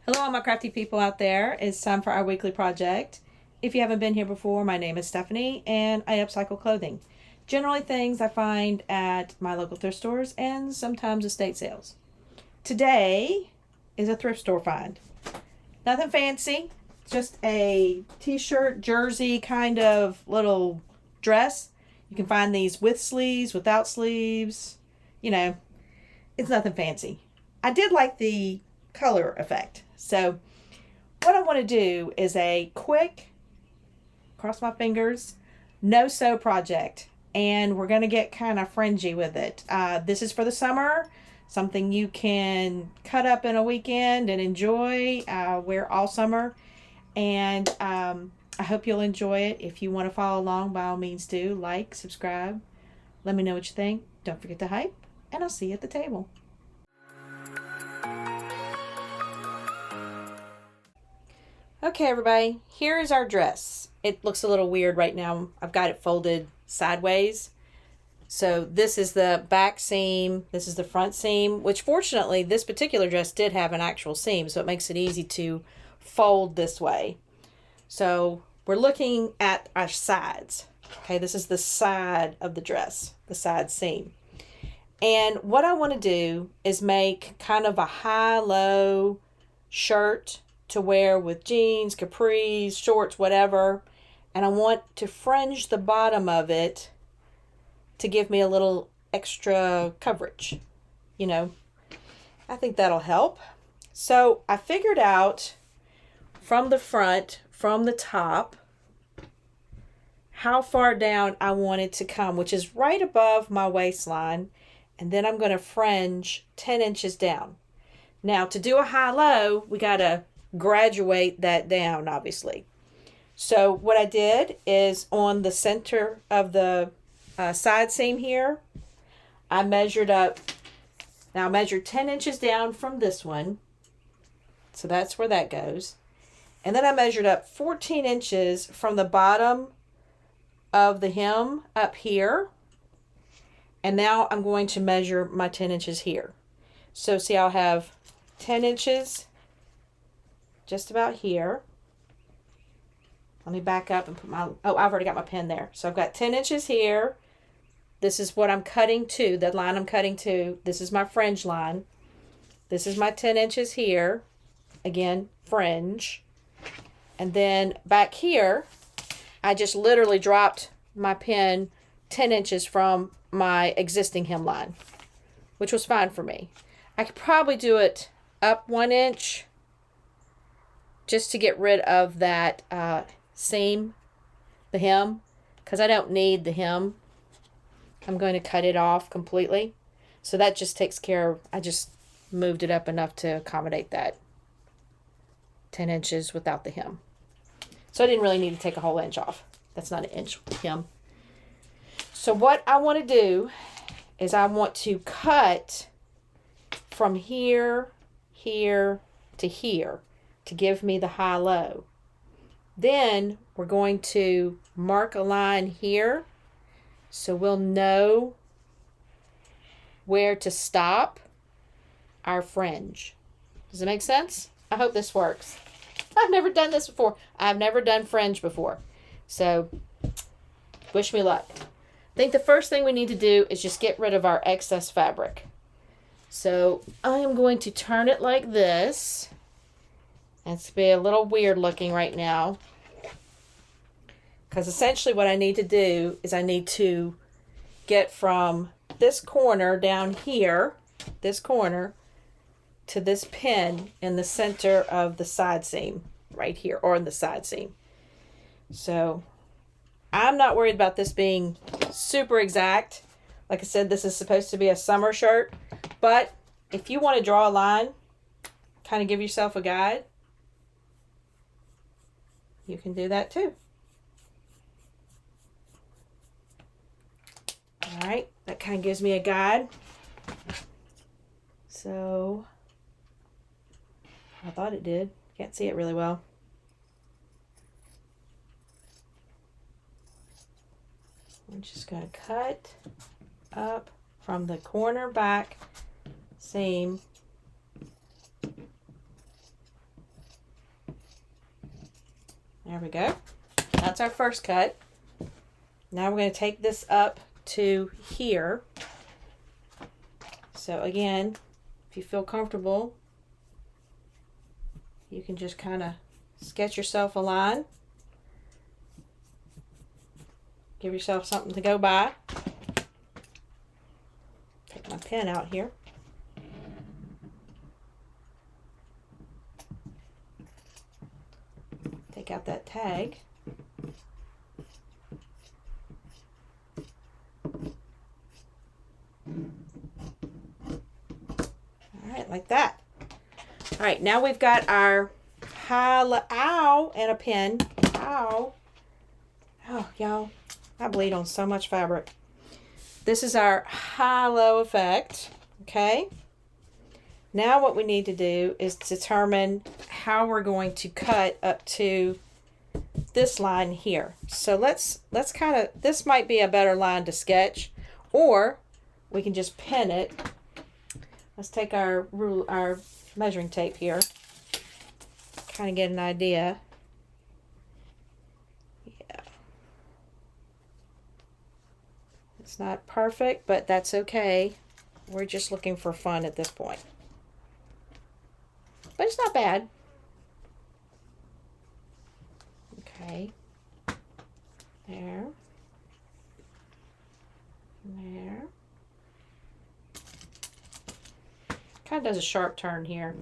Hello, all my crafty people out there. It's time for our weekly project. If you haven't been here before, my name is Stephanie and I upcycle clothing. Generally things I find at my local thrift stores and sometimes estate sales. Today is a thrift store find. Nothing fancy, just a t-shirt, jersey kind of little dress. You can find these with sleeves, without sleeves. You know, it's nothing fancy. I did like the color effect. So what I want to do is a quick, cross my fingers, no sew project. And we're going to get kind of fringy with it. This is for the summer. Something you can cut up in a weekend and enjoy, wear all summer. And I hope you'll enjoy it. If you want to follow along, by all means do. Like, subscribe. Let me know what you think. Don't forget to hype. And I'll see you at the table. Okay, everybody, here is our dress. It looks a little weird right now. I've got it folded sideways. So this is the back seam. This is the front seam, which fortunately this particular dress did have an actual seam, so it makes it easy to fold this way. So we're looking at our sides. Okay, this is the side of the dress, the side seam. And what I want to do is make kind of a high-low shirt to wear with jeans, capris, shorts, whatever. And I want to fringe the bottom of it to give me a little extra coverage. You know, I think that'll help. So I figured out from the front, from the top, how far down I want it to come, which is right above my waistline. And then I'm going to fringe 10 inches down. Now to do a high-low, we got to graduate that down, obviously. So what I did is on the center of the side seam here, I measured up. Now I measured 10 inches down from this one. So that's where that goes. And then I measured up 14 inches from the bottom of the hem up here. And now I'm going to measure my 10 inches here. So see, I'll have 10 inches just about here. Let me back up and put my, oh, I've already got my pen there. So I've got 10 inches here. This is what I'm cutting to, the line I'm cutting to. This is my fringe line. This is my 10 inches here. Again, fringe. And then back here, I just literally dropped my pen 10 inches from my existing hemline, which was fine for me. I could probably do it up 1 inch just to get rid of that seam, the hem, because I don't need the hem. I'm going to cut it off completely. So that just takes care of, I just moved it up enough to accommodate that 10 inches without the hem. So I didn't really need to take a whole inch off. That's not an inch hem. So what I want to do is I want to cut from here, here to here to give me the high-low. Then we're going to mark a line here so we'll know where to stop our fringe. Does it make sense? I hope this works. I've never done this before. I've never done fringe before. So wish me luck. I think the first thing we need to do is just get rid of our excess fabric. So I am going to turn it like this. It's be a little weird looking right now. Because essentially what I need to do is I need to get from this corner down here, this corner, to this pin in the center of the side seam right here, or in the side seam. So I'm not worried about this being super exact. Like I said, this is supposed to be a summer shirt, but if you want to draw a line, kind of give yourself a guide, you can do that too. All right, that kind of gives me a guide. So I thought it did. Can't see it really well. I'm just going to cut up from the corner back seam There we go. That's our first cut. Now we're going to take this up to here. So again, if you feel comfortable, you can just kind of sketch yourself a line. Give yourself something to go by. Take my pen out here. Take out that tag. Alright, like that. Alright, now we've got our ow, and a pin. Ow. Oh, y'all, I bleed on so much fabric. This is our high-low effect, okay? Now what we need to do is determine how we're going to cut up to this line here. So let's kind of, this might be a better line to sketch, or we can just pin it. Let's take our measuring tape here, kind of get an idea. Yeah. It's not perfect, but that's okay. We're just looking for fun at this point. But it's not bad. Okay. There. There. Kind of does a sharp turn here.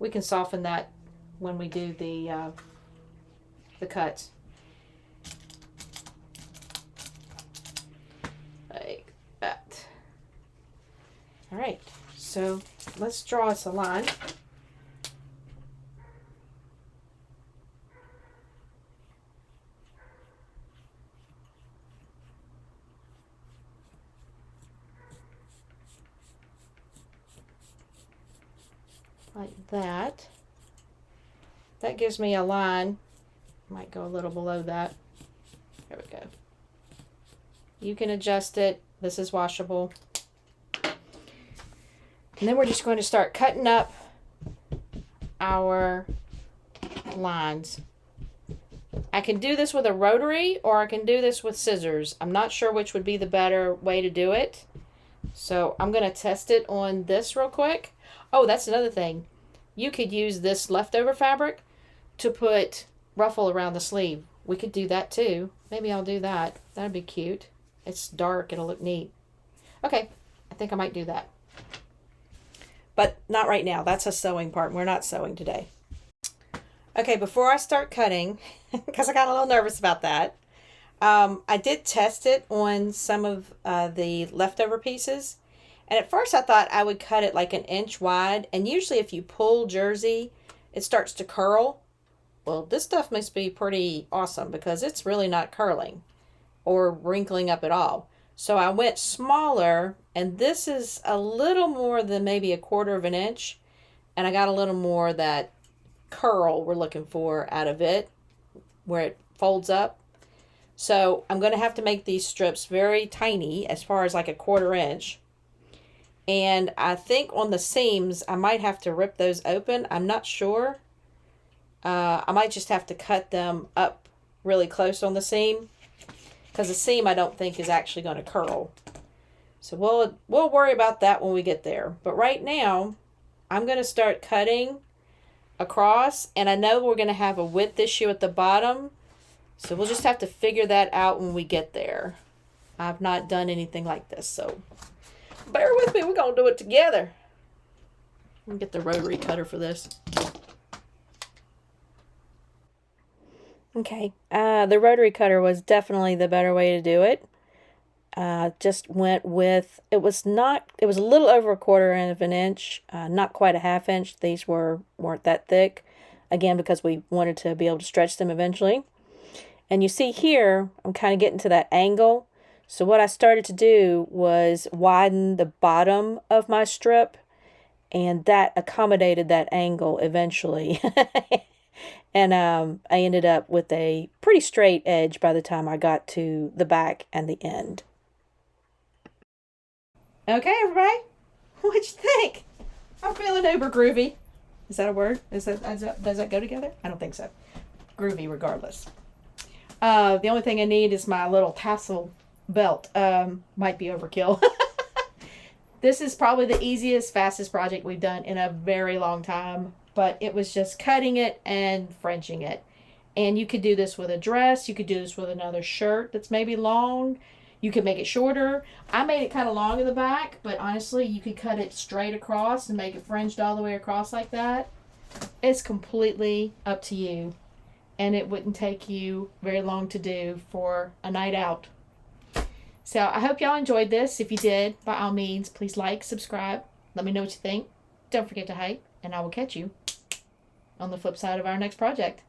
We can soften that when we do the cuts. Like that. All right. So let's draw us a line. Like that. That gives me a line. Might go a little below that. There we go. You can adjust it. This is washable. And then we're just going to start cutting up our lines. I can do this with a rotary, or I can do this with scissors. I'm not sure which would be the better way to do it. So I'm going to test it on this real quick. Oh, that's another thing. You could use this leftover fabric to put ruffle around the sleeve. We could do that too. Maybe I'll do that. That'd be cute. It's dark. It'll look neat. Okay, I think I might do that. But not right now. That's a sewing part. We're not sewing today. Okay, before I start cutting, because I got a little nervous about that, I did test it on some of the leftover pieces. And at first I thought I would cut it like 1 inch wide. And usually if you pull jersey, it starts to curl. Well, this stuff must be pretty awesome because it's really not curling or wrinkling up at all. So I went smaller, and this is a little more than maybe 1/4 of an inch. And I got a little more of that curl we're looking for out of it, where it folds up. So I'm going to have to make these strips very tiny, as far as like 1/4 inch. And I think on the seams, I might have to rip those open. I'm not sure. I might just have to cut them up really close on the seam, because the seam I don't think is actually going to curl. So we'll worry about that when we get there. But right now, I'm going to start cutting across, and I know we're going to have a width issue at the bottom. So we'll just have to figure that out when we get there. I've not done anything like this, so bear with me. We're going to do it together. Let me get the rotary cutter for this. Okay, the rotary cutter was definitely the better way to do it. Just went with, it was a little over 1/4 of an inch, not quite a 1/2 inch. These weren't that thick, again, because we wanted to be able to stretch them eventually. And you see here, I'm kind of getting to that angle. So what I started to do was widen the bottom of my strip, and that accommodated that angle eventually. And I ended up with a pretty straight edge by the time I got to the back and the end. Okay, everybody, what'd you think? I'm feeling uber groovy. Is that a word? Does that go together? I don't think so. groovy regardless. The only thing I need is my little tassel belt. Might be overkill. This is probably the easiest, fastest project we've done in a very long time. But it was just cutting it and Frenching it. And you could do this with a dress. You could do this with another shirt that's maybe long. You could make it shorter. I made it kind of long in the back, but honestly, you could cut it straight across and make it fringed all the way across like that. It's completely up to you. And it wouldn't take you very long to do for a night out. So I hope y'all enjoyed this. If you did, by all means, please like, subscribe. Let me know what you think. Don't forget to hype, and I will catch you on the flip side of our next project.